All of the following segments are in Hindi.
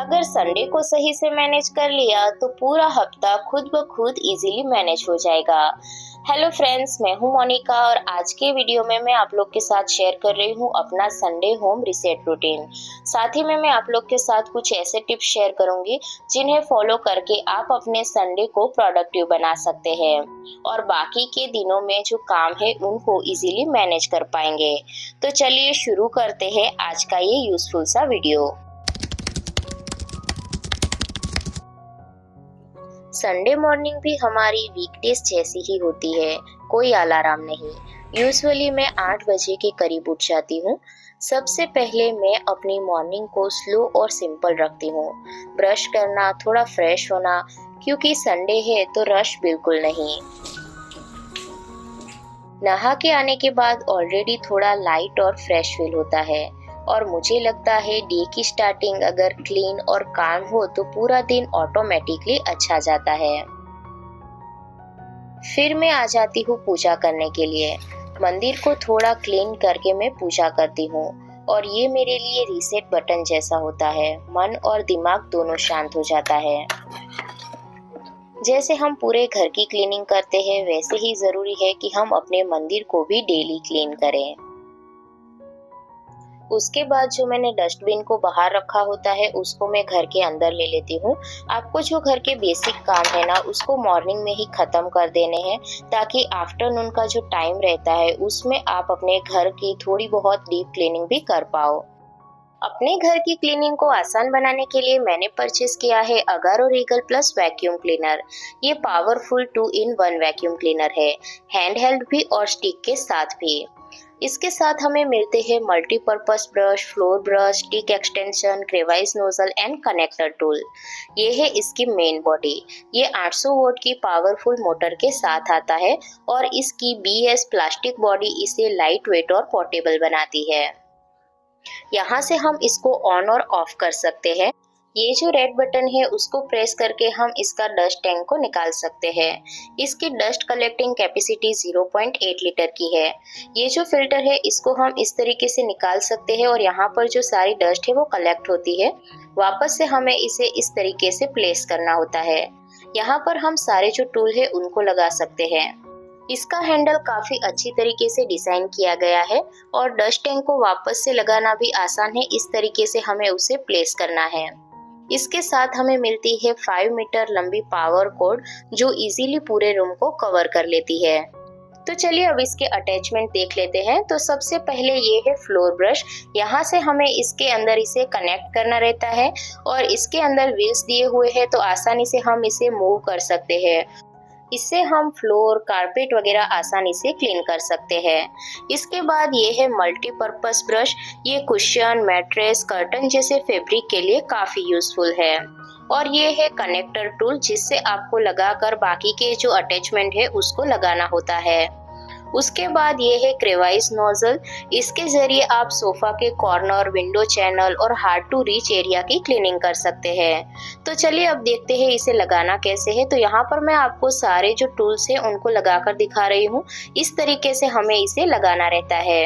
अगर संडे को सही से मैनेज कर लिया तो पूरा हफ्ता खुद ब खुद इजीली मैनेज हो जाएगा। हेलो फ्रेंड्स, मैं हूं मोनिका और आज के वीडियो में मैं आप लोग के साथ शेयर कर रही हूं अपना संडे होम रिसेट रूटीन। साथ ही में मैं आप लोग के साथ कुछ ऐसे टिप्स शेयर करूंगी जिन्हें फॉलो करके आप अपने संडे को प्रोडक्टिव बना सकते हैं और बाकी के दिनों में जो काम है उनको इजीली मैनेज कर पाएंगे। तो चलिए शुरू करते हैं आज का ये यूजफुल सा वीडियो। संडे मॉर्निंग भी हमारी वीकडेज जैसी ही होती है, कोई अलार्म नहीं। यूजुअली मैं 8 बजे के करीब उठ जाती हूँ। सबसे पहले मैं अपनी मॉर्निंग को स्लो और सिंपल रखती हूँ। ब्रश करना, थोड़ा फ्रेश होना, क्योंकि संडे है तो रश बिल्कुल नहीं। नहा के आने के बाद ऑलरेडी थोड़ा लाइट और फ्रेश फील होता है और मुझे लगता है डे की स्टार्टिंग अगर क्लीन और काम हो तो पूरा दिन ऑटोमेटिकली अच्छा जाता है। फिर मैं आ जाती हूँ पूजा करने के लिए। मंदिर को थोड़ा क्लीन करके मैं पूजा करती हूँ और ये मेरे लिए रीसेट बटन जैसा होता है। मन और दिमाग दोनों शांत हो जाता है। जैसे हम पूरे घर की क्लीनिंग करते हैं वैसे ही जरूरी है कि हम अपने मंदिर को भी डेली क्लीन करें। उसके बाद जो मैंने डस्टबिन को बाहर रखा होता है उसको मैं घर के अंदर ले लेती हूँ। आपको जो घर के बेसिक काम है ना उसको मॉर्निंग में ही खत्म कर देने हैं ताकि आफ्टरनून का जो टाइम रहता है उसमें आप अपने घर की थोड़ी बहुत डीप क्लीनिंग भी कर पाओ। अपने घर की क्लीनिंग को आसान बनाने के लिए मैंने परचेज किया है Agaro Regal plus vacuum cleaner. ये पावरफुल 2-in-1 वैक्यूम क्लीनर है, हैंड हेल्ड भी और स्टिक के साथ भी। इसके साथ हमें मिलते हैं multipurpose brush, floor brush, stick extension, crevice nozzle and connector tool. ये है इसकी मेन बॉडी। ये 800 वोल्ट की पावरफुल मोटर के साथ आता है और इसकी BS प्लास्टिक बॉडी इसे लाइट वेट और पोर्टेबल बनाती है। यहाँ से हम इसको ऑन और ऑफ कर सकते हैं। ये जो रेड बटन है उसको प्रेस करके हम इसका डस्ट टैंक को निकाल सकते हैं। इसकी डस्ट कलेक्टिंग कैपेसिटी 0.8 लीटर की है। ये जो फिल्टर है इसको हम इस तरीके से निकाल सकते हैं और यहाँ पर जो सारी डस्ट है वो कलेक्ट होती है। वापस से हमें इसे इस तरीके से प्लेस करना होता है। यहाँ पर हम सारे जो टूल है उनको लगा सकते हैं। इसका हैंडल काफी अच्छी तरीके से डिजाइन किया गया है और डस्ट टैंक को वापस से लगाना भी आसान है। इस तरीके से हमें उसे प्लेस करना है। इसके साथ हमें मिलती है 5 मीटर लंबी पावर कॉर्ड जो इजीली पूरे रूम को कवर कर लेती है। तो चलिए अब इसके अटैचमेंट देख लेते हैं। तो सबसे पहले ये है फ्लोर ब्रश। यहाँ से हमें इसके अंदर इसे कनेक्ट करना रहता है और इसके अंदर व्हील्स दिए हुए हैं तो आसानी से हम इसे मूव कर सकते हैं। इससे हम फ्लोर, कारपेट वगैरह आसानी से क्लीन कर सकते हैं। इसके बाद ये है मल्टीपर्पज ब्रश। ये कुशन, मैट्रेस, कर्टन जैसे फैब्रिक के लिए काफी यूजफुल है। और ये है कनेक्टर टूल जिससे आपको लगाकर बाकी के जो अटैचमेंट है उसको लगाना होता है। उसके बाद ये है क्रेवाइज नोजल। इसके जरिए आप सोफा के कॉर्नर, विंडो चैनल और हार्ड टू रीच एरिया की क्लीनिंग कर सकते हैं। तो चलिए अब देखते हैं इसे लगाना कैसे है। तो यहाँ पर मैं आपको सारे जो टूल्स हैं उनको लगाकर दिखा रही हूँ। इस तरीके से हमें इसे लगाना रहता है।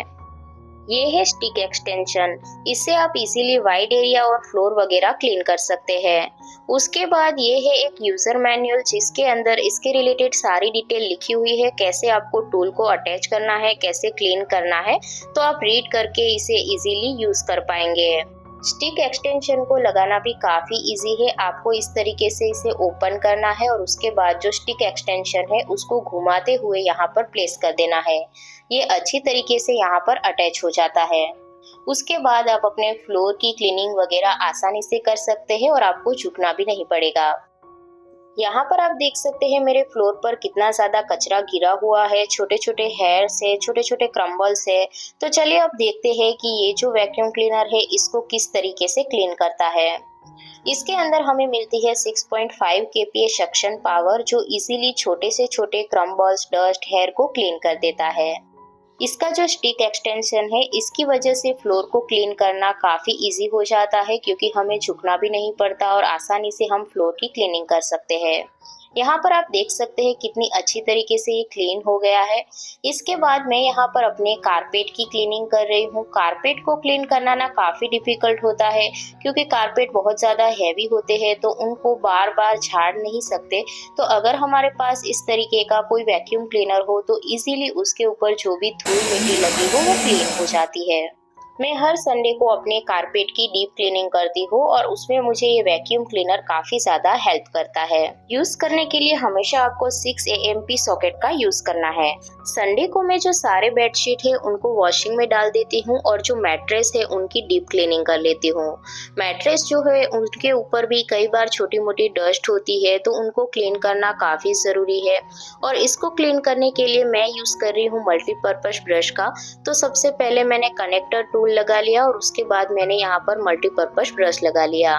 ये है स्टिक एक्सटेंशन। इससे आप इजीली वाइड एरिया और फ्लोर वगैरह क्लीन कर सकते हैं। उसके बाद ये है एक यूजर मैनुअल जिसके अंदर इसके रिलेटेड सारी डिटेल लिखी हुई है, कैसे आपको टूल को अटैच करना है, कैसे क्लीन करना है। तो आप रीड करके इसे इजीली यूज कर पाएंगे। स्टिक एक्सटेंशन को लगाना भी काफी इजी है। आपको इस तरीके से इसे ओपन करना है और उसके बाद जो स्टिक एक्सटेंशन है उसको घुमाते हुए यहाँ पर प्लेस कर देना है। ये अच्छी तरीके से यहाँ पर अटैच हो जाता है। उसके बाद आप अपने फ्लोर की क्लीनिंग वगैरह आसानी से कर सकते हैं और आपको झुकना भी नहीं पड़ेगा। यहाँ पर आप देख सकते हैं मेरे फ्लोर पर कितना ज्यादा कचरा गिरा हुआ है, छोटे छोटे हेयर्स है, छोटे छोटे क्रम्बल्स है। तो चलिए अब देखते हैं कि ये जो वैक्यूम क्लीनर है इसको किस तरीके से क्लीन करता है। इसके अंदर हमें मिलती है 6.5 kPa सक्शन पावर जो इजीली छोटे से छोटे क्रम्बल्स, डस्ट, हेयर को क्लीन कर देता है। इसका जो स्टिक एक्सटेंशन है इसकी वजह से फ्लोर को क्लीन करना काफी इजी हो जाता है क्योंकि हमें झुकना भी नहीं पड़ता और आसानी से हम फ्लोर की क्लीनिंग कर सकते हैं। यहाँ पर आप देख सकते हैं कितनी अच्छी तरीके से ये क्लीन हो गया है। इसके बाद मैं यहाँ पर अपने कारपेट की क्लीनिंग कर रही हूँ। कारपेट को क्लीन करना ना काफ़ी डिफ़िकल्ट होता है, क्योंकि कारपेट बहुत ज़्यादा हैवी होते हैं तो उनको बार-बार झाड़ नहीं सकते। तो अगर हमारे पास इस तरीके का कोई वैक्यूम क्लीनर हो तो इज़िली उसके ऊपर जो भी धूल-मिट्टी लगी हो वो क्लीन हो जाती है। मैं हर संडे को अपने कारपेट की डीप क्लीनिंग करती हूँ और उसमें मुझे ये वैक्यूम क्लीनर काफ़ी ज़्यादा हेल्प करता है। यूज़ करने के लिए हमेशा आपको 6 AMP सॉकेट का यूज़ करना है। संडे को मैं जो सारे बेडशीट है उनको वॉशिंग में डाल देती हूँ और जो मैट्रेस है उनकी डीप क्लीनिंग कर लेती हूँ। मैट्रेस जो है उनके ऊपर भी कई बार छोटी मोटी डस्ट होती है तो उनको क्लीन करना काफ़ी ज़रूरी है और इसको क्लीन करने के लिए मैं यूज़ कर रही हूँ मल्टीपर्पज़ ब्रश का। तो सबसे पहले मैंने कनेक्टर टूल लगा लिया और उसके बाद मैंने यहाँ पर मल्टीपर्पज़ ब्रश लगा लिया।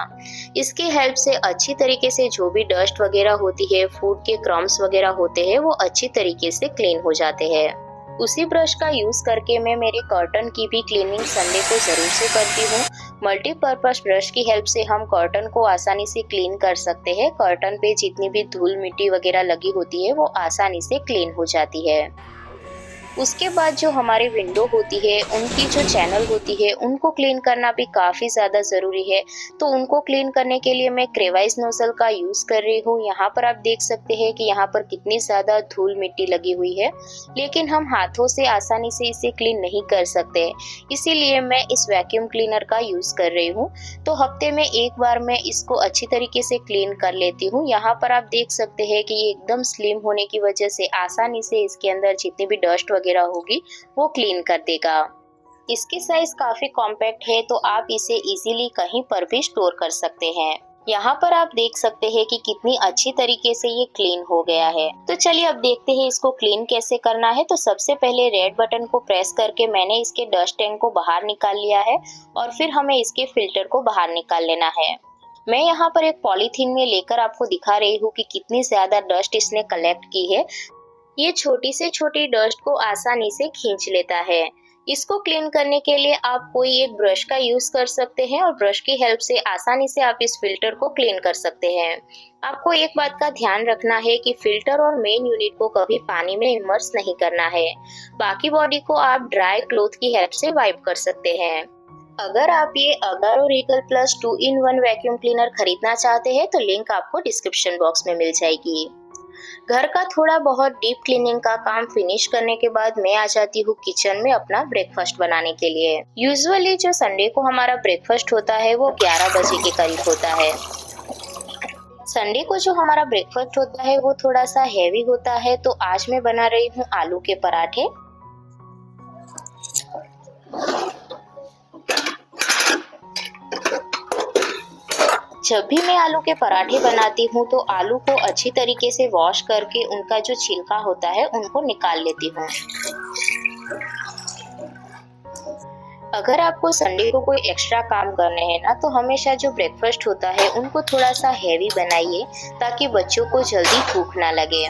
इसकी हेल्प से अच्छी तरीके से जो भी डस्ट वगैरह होती है, फूड के क्रम्स वगैरह होते हैं, वो अच्छी तरीके से क्लीन हो जाते हैं। उसी ब्रश का यूज करके मैं मेरे कर्टन की भी क्लीनिंग संडे को जरूर से करती हूँ। मल्टीपर्पज ब्रश की हेल्प से हम कर्टन को आसानी से क्लीन कर सकते हैं। कर्टन पे जितनी भी धूल मिट्टी वगैरह लगी होती है वो आसानी से क्लीन हो जाती है। उसके बाद जो हमारी विंडो होती है, उनकी जो चैनल होती है, उनको क्लीन करना भी काफ़ी ज़्यादा ज़रूरी है। तो उनको क्लीन करने के लिए मैं क्रेवाइस नोजल का यूज़ कर रही हूँ। यहाँ पर आप देख सकते हैं कि यहाँ पर कितनी ज़्यादा धूल मिट्टी लगी हुई है, लेकिन हम हाथों से आसानी से इसे क्लीन नहीं कर सकते, इसीलिए मैं इस वैक्यूम क्लीनर का यूज़ कर रही हूँ। तो हफ्ते में एक बार मैं इसको अच्छी तरीके से क्लीन कर लेती हूँ। यहाँ पर आप देख सकते हैं कि ये एकदम स्लिम होने की वजह से आसानी से इसके अंदर जितनी भी डस्ट वगैरह होगी वो क्लीन कर देगा। इसकी साइज काफी कॉम्पैक्ट है तो आप इसे इजीली कहीं पर भी स्टोर कर सकते हैं। यहाँ पर आप देख सकते हैं कि कितनी अच्छी तरीके से ये क्लीन हो गया है। तो चलिए अब देखते हैं इसको क्लीन कैसे करना है। तो सबसे पहले रेड बटन को प्रेस करके मैंने इसके डस्ट टैंक को बाहर निकाल लिया है और फिर हमें इसके फिल्टर को बाहर निकाल लेना है। मैं यहाँ पर एक पॉलीथीन में लेकर आपको दिखा रही हूँ कि कितनी ज्यादा डस्ट इसने कलेक्ट की है। ये छोटी से छोटी डस्ट को आसानी से खींच लेता है। इसको क्लीन करने के लिए आप कोई एक ब्रश का यूज कर सकते हैं और ब्रश की हेल्प से आसानी से आप इस फिल्टर को क्लीन कर सकते हैं। आपको एक बात का ध्यान रखना है कि फिल्टर और मेन यूनिट को कभी पानी में इमर्स नहीं करना है। बाकी बॉडी को आप ड्राई क्लॉथ की हेल्प से वाइप कर सकते हैं। अगर आप ये अगारो रिकल प्लस 2-in-1 वैक्यूम क्लीनर खरीदना चाहते हैं तो लिंक आपको डिस्क्रिप्शन बॉक्स में मिल जाएगी। घर का थोड़ा बहुत डीप क्लीनिंग का काम फिनिश करने के बाद मैं आ जाती हूँ किचन में अपना ब्रेकफास्ट बनाने के लिए। यूजुअली जो संडे को हमारा ब्रेकफास्ट होता है वो 11 बजे के करीब होता है। संडे को जो हमारा ब्रेकफास्ट होता है वो थोड़ा सा हैवी होता है, तो आज मैं बना रही हूँ आलू के पराठे। जब भी मैं आलू के पराठे बनाती हूँ तो आलू को अच्छी तरीके से वॉश करके उनका जो छिलका होता है उनको निकाल लेती हूँ। अगर आपको संडे को कोई एक्स्ट्रा काम करने हैं ना, तो हमेशा जो ब्रेकफास्ट होता है उनको थोड़ा सा हैवी बनाइए ताकि बच्चों को जल्दी भूख ना लगे।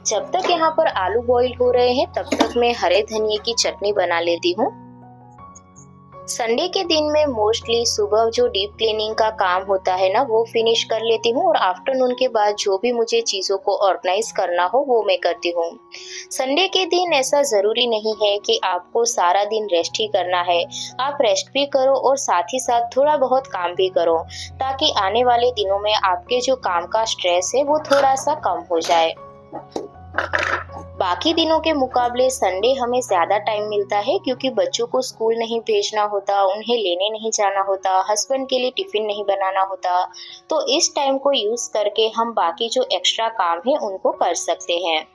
जब तक यहाँ पर आलू बॉईल हो रहे हैं तब तक मैं हरे धनिए की चटनी बना लेती हूँ। संडे के दिन में मोस्टली सुबह जो डीप क्लीनिंग का काम होता है ना वो फिनिश कर लेती हूँ और आफ्टरनून के बाद जो भी मुझे चीज़ों को ऑर्गेनाइज करना हो वो मैं करती हूँ। संडे के दिन ऐसा ज़रूरी नहीं है कि आपको सारा दिन रेस्ट ही करना है। आप रेस्ट भी करो और साथ ही साथ थोड़ा बहुत काम भी करो, ताकि आने वाले दिनों में आपके जो काम का स्ट्रेस है वो थोड़ा सा कम हो जाए। बाकी दिनों के मुकाबले संडे हमें ज्यादा टाइम मिलता है, क्योंकि बच्चों को स्कूल नहीं भेजना होता, उन्हें लेने नहीं जाना होता, हस्बैंड के लिए टिफिन नहीं बनाना होता। तो इस टाइम को यूज करके हम बाकी जो एक्स्ट्रा काम है उनको कर सकते हैं।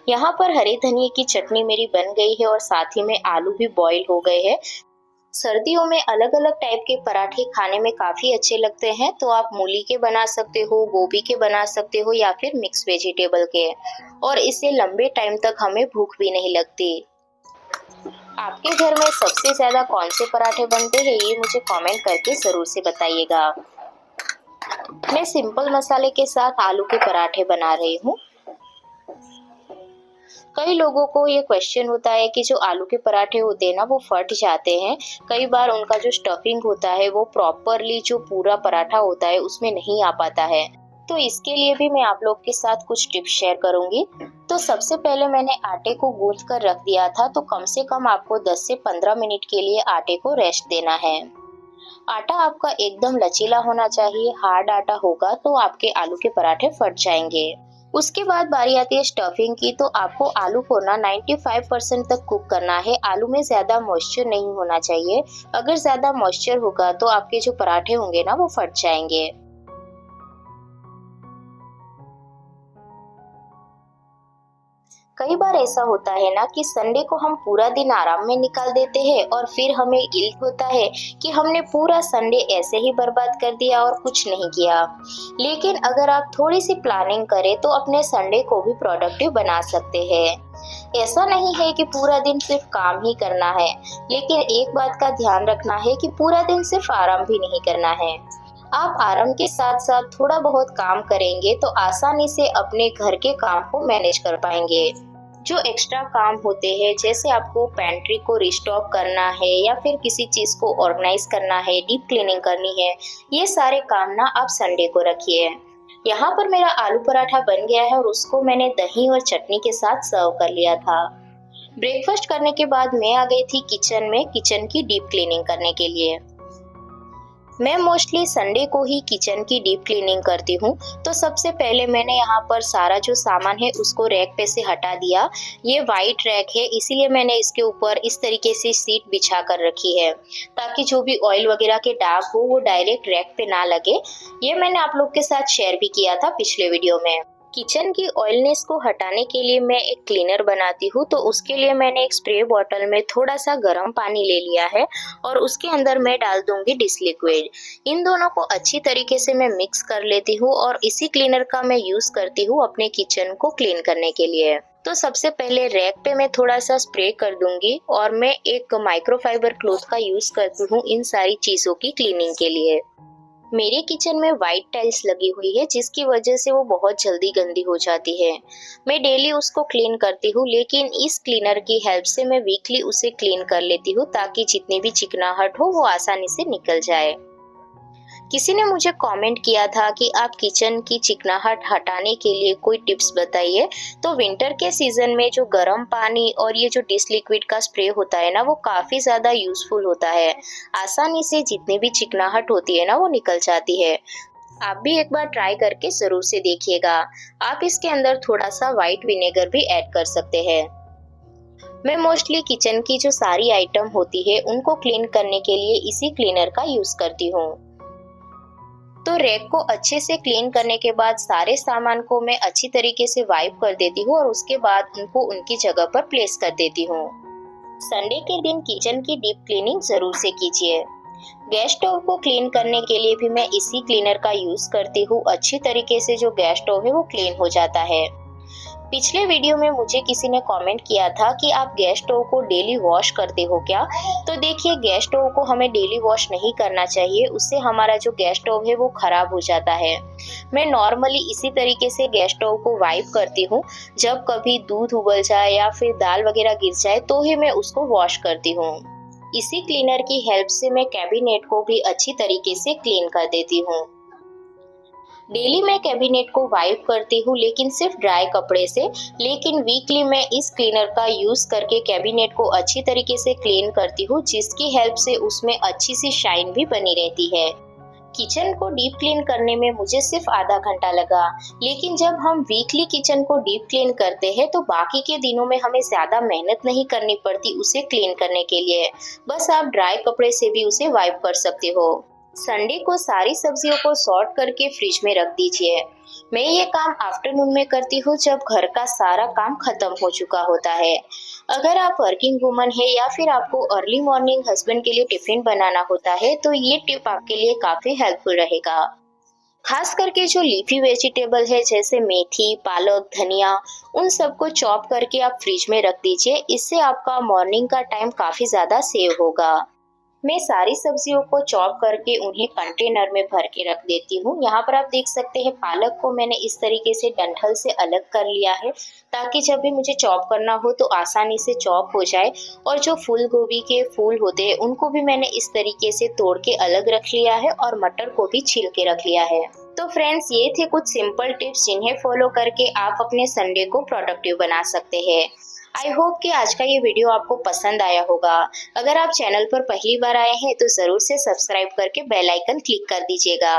यहाँ पर हरे धनिए की चटनी मेरी बन गई है और साथ ही में आलू भी बॉईल हो गए हैं। सर्दियों में अलग अलग टाइप के पराठे खाने में काफी अच्छे लगते हैं, तो आप मूली के बना सकते हो, गोभी के बना सकते हो या फिर मिक्स वेजिटेबल के, और इससे लंबे टाइम तक हमें भूख भी नहीं लगती। आपके घर में सबसे ज्यादा कौन से पराठे बनते हैं ये मुझे कमेंट करके जरूर से बताइएगा। मैं सिंपल मसाले के साथ आलू के पराठे बना रही हूँ। कई लोगों को ये क्वेश्चन होता है कि जो आलू के पराठे होते हैं ना वो फट जाते हैं। कई बार उनका जो स्टफिंग होता है वो प्रॉपरली जो पूरा पराठा होता है उसमें नहीं आ पाता है। तो इसके लिए भी मैं आप लोग के साथ कुछ टिप्स शेयर करूंगी। तो सबसे पहले मैंने आटे को गूंथ कर रख दिया था, तो कम से कम आपको 10 से 15 मिनट के लिए आटे को रेस्ट देना है। आटा आपका एकदम लचीला होना चाहिए। हार्ड आटा होगा तो आपके आलू के पराठे फट जाएंगे। उसके बाद बारी आती है स्टफिंग की। तो आपको आलू को ना 95% तक कुक करना है। आलू में ज्यादा मॉइस्चर नहीं होना चाहिए। अगर ज्यादा मॉइस्चर होगा तो आपके जो पराठे होंगे ना वो फट जाएंगे। कई बार ऐसा होता है ना कि संडे को हम पूरा दिन आराम में निकाल देते हैं और फिर हमें गिल्ट होता है कि हमने पूरा संडे ऐसे ही बर्बाद कर दिया और कुछ नहीं किया। लेकिन अगर आप थोड़ी सी प्लानिंग करें तो अपने संडे को भी प्रोडक्टिव बना सकते हैं। ऐसा नहीं है कि पूरा दिन सिर्फ काम ही करना है, लेकिन एक बात का ध्यान रखना है कि पूरा दिन सिर्फ आराम भी नहीं करना है। आप आराम के साथ साथ थोड़ा बहुत काम करेंगे तो आसानी से अपने घर के काम को मैनेज कर पाएंगे। जो एक्स्ट्रा काम होते हैं, जैसे आपको पेंट्री को रिस्टॉक करना है या फिर किसी चीज को ऑर्गेनाइज करना है, डीप क्लीनिंग करनी है, ये सारे काम ना आप संडे को रखिए। यहाँ पर मेरा आलू पराठा बन गया है और उसको मैंने दही और चटनी के साथ सर्व कर लिया था। ब्रेकफास्ट करने के बाद मैं आ गई थी किचन में, किचन की डीप क्लीनिंग करने के लिए। मैं मोस्टली संडे को ही किचन की डीप क्लीनिंग करती हूँ। तो सबसे पहले मैंने यहाँ पर सारा जो सामान है उसको रैक पे से हटा दिया। ये वाइट रैक है, इसीलिए मैंने इसके ऊपर इस तरीके से सीट बिछा कर रखी है, ताकि जो भी ऑयल वगैरह के दाग हो वो डायरेक्ट रैक पे ना लगे। ये मैंने आप लोग के साथ शेयर भी किया था पिछले वीडियो में। किचन की ऑयलनेस को हटाने के लिए मैं एक क्लीनर बनाती हूँ। तो उसके लिए मैंने एक स्प्रे बॉटल में थोड़ा सा गर्म पानी ले लिया है और उसके अंदर मैं डाल दूंगी डिश लिक्विड। इन दोनों को अच्छी तरीके से मैं मिक्स कर लेती हूँ और इसी क्लीनर का मैं यूज करती हूँ अपने किचन को क्लीन करने के लिए। तो सबसे पहले रैक पे मैं थोड़ा सा स्प्रे कर दूंगी और मैं एक माइक्रोफाइबर क्लॉथ का यूज करती हूँ इन सारी चीजों की क्लीनिंग के लिए। मेरे किचन में व्हाइट टाइल्स लगी हुई है, जिसकी वजह से वो बहुत जल्दी गंदी हो जाती है। मैं डेली उसको क्लीन करती हूँ, लेकिन इस क्लीनर की हेल्प से मैं वीकली उसे क्लीन कर लेती हूँ, ताकि जितनी भी चिकनाहट हो वो आसानी से निकल जाए। किसी ने मुझे कमेंट किया था कि आप किचन की चिकनाहट हटाने के लिए कोई टिप्स बताइए। तो विंटर के सीजन में जो गर्म पानी और ये जो डिश लिक्विड का स्प्रे होता है ना वो काफी ज्यादा यूजफुल होता है। आसानी से जितनी भी चिकनाहट होती है ना वो निकल जाती है। आप भी एक बार ट्राई करके जरूर से देखिएगा। आप इसके अंदर थोड़ा सा व्हाइट विनेगर भी ऐड कर सकते हैं। मैं मोस्टली किचन की जो सारी आइटम होती है उनको क्लीन करने के लिए इसी क्लीनर का यूज करती हूँ। तो रैक को अच्छे से क्लीन करने के बाद सारे सामान को मैं अच्छी तरीके से वाइप कर देती हूँ और उसके बाद उनको उनकी जगह पर प्लेस कर देती हूँ। संडे के दिन किचन की डीप क्लीनिंग जरूर से कीजिए। गैस स्टोव को क्लीन करने के लिए भी मैं इसी क्लीनर का यूज करती हूँ। अच्छी तरीके से जो गैस स्टोव है वो क्लीन हो जाता है। पिछले वीडियो में मुझे किसी ने कमेंट किया था कि आप गैस स्टोव को डेली वॉश करते हो क्या। तो देखिए, गैस स्टोव को हमें डेली वॉश नहीं करना चाहिए, उससे हमारा जो गैस स्टोव है वो खराब हो जाता है। मैं नॉर्मली इसी तरीके से गैस स्टोव को वाइप करती हूँ। जब कभी दूध उबल जाए या फिर दाल वगैरह गिर जाए तो ही मैं उसको वॉश करती हूँ। इसी क्लीनर की हेल्प से मैं कैबिनेट को भी अच्छी तरीके से क्लीन कर देती हूँ। डेली मैं कैबिनेट को वाइप करती हूँ, लेकिन सिर्फ ड्राई कपड़े से। लेकिन वीकली मैं इस क्लीनर का यूज करके कैबिनेट को अच्छी तरीके से क्लीन करती हूँ, जिसकी हेल्प से उसमें अच्छी सी शाइन भी बनी रहती है। किचन को डीप क्लीन करने में मुझे सिर्फ आधा घंटा लगा, लेकिन जब हम वीकली किचन को डीप क्लीन करते हैं तो बाकी के दिनों में हमें ज्यादा मेहनत नहीं करनी पड़ती उसे क्लीन करने के लिए। बस आप ड्राई कपड़े से भी उसे वाइप कर सकते हो। संडे को सारी सब्जियों को सॉर्ट करके फ्रिज में रख दीजिए। मैं ये काम आफ्टरनून में करती हूँ, जब घर का सारा काम खत्म हो चुका होता है। अगर आप वर्किंग वुमन है या फिर आपको अर्ली मॉर्निंग हस्बैंड के लिए टिफिन बनाना होता है तो ये टिप आपके लिए काफी हेल्पफुल रहेगा। खास करके जो लीफी वेजिटेबल है, जैसे मेथी, पालक, धनिया, उन सबको चॉप करके आप फ्रिज में रख दीजिए। इससे आपका मॉर्निंग का टाइम काफी ज्यादा सेव होगा। मैं सारी सब्जियों को चॉप करके उन्हें कंटेनर में भर के रख देती हूँ। यहाँ पर आप देख सकते हैं पालक को मैंने इस तरीके से डंठल से अलग कर लिया है, ताकि जब भी मुझे चॉप करना हो तो आसानी से चॉप हो जाए। और जो फूल गोभी के फूल होते हैं उनको भी मैंने इस तरीके से तोड़ के अलग रख लिया है और मटर को भी छील के रख लिया है। तो फ्रेंड्स, ये थे कुछ सिंपल टिप्स जिन्हें फॉलो करके आप अपने संडे को प्रोडक्टिव बना सकते हैं। आई होप कि आज का ये वीडियो आपको पसंद आया होगा। अगर आप चैनल पर पहली बार आए हैं तो जरूर से सब्सक्राइब करके बेल आइकन क्लिक कर दीजिएगा।